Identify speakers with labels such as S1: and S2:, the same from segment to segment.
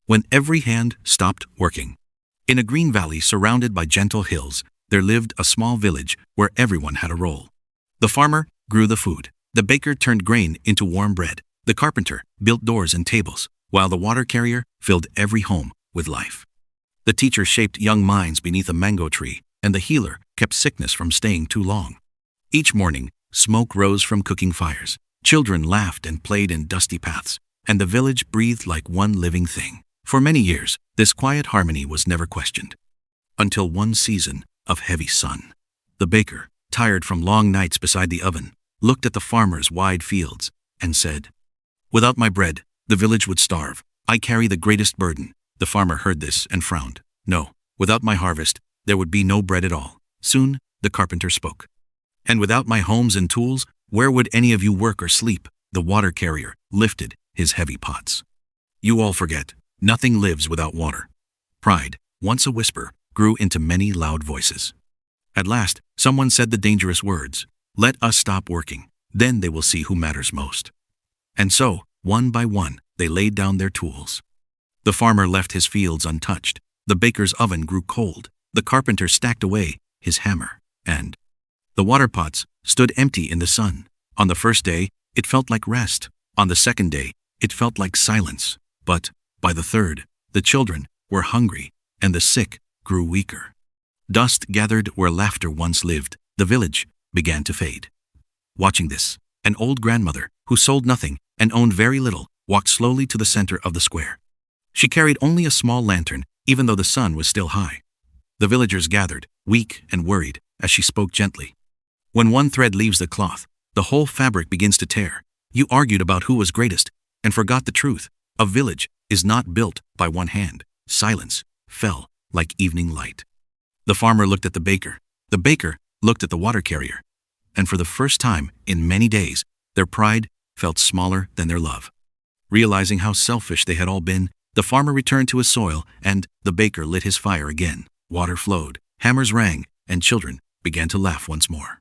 S1: when every hand stopped working. In a green valley surrounded by gentle hills, there lived a small village where everyone had a role. The farmer grew the food. The baker turned grain into warm bread. The carpenter built doors and tables, while the water carrier filled every home with life. The teacher shaped young minds beneath a mango tree, and the healer kept sickness from staying too long. Each morning, smoke rose from cooking fires. Children laughed and played in dusty paths, and the village breathed like one living thing. For many years, this quiet harmony was never questioned. Until one season of heavy sun. The baker, tired from long nights beside the oven, looked at the farmer's wide fields and said, "Without my bread, the village would starve. I carry the greatest burden." The farmer heard this and frowned. "No, without my harvest, there would be no bread at all." Soon, the carpenter spoke. "And without my homes and tools, where would any of you work or sleep?" The water carrier lifted his heavy pots. "You all forget. Nothing lives without water." Pride, once a whisper, grew into many loud voices. At last, someone said the dangerous words, "Let us stop working. Then they will see who matters most." And so, one by one, they laid down their tools. The farmer left his fields untouched. The baker's oven grew cold. The carpenter stacked away his hammer. And the water pots stood empty in the sun. On the first day, it felt like rest. On the second day, it felt like silence. But by the third, the children were hungry, and the sick grew weaker. Dust gathered where laughter once lived. The village began to fade. Watching this, an old grandmother, who sold nothing and owned very little, walked slowly to the center of the square. She carried only a small lantern, even though the sun was still high. The villagers gathered, weak and worried, as she spoke gently. "When one thread leaves the cloth, the whole fabric begins to tear. You argued about who was greatest, and forgot the truth. A village is not built by one hand." Silence fell like evening light. The farmer looked at the baker. The baker looked at the water carrier. And for the first time in many days, their pride felt smaller than their love. Realizing how selfish they had all been, the farmer returned to his soil, and the baker lit his fire again. Water flowed, hammers rang, and children began to laugh once more.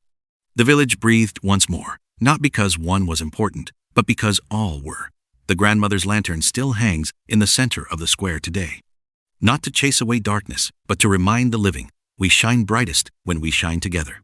S1: The village breathed once more, not because one was important, but because all were. The grandmother's lantern still hangs in the center of the square today. Not to chase away darkness, but to remind the living, we shine brightest when we shine together.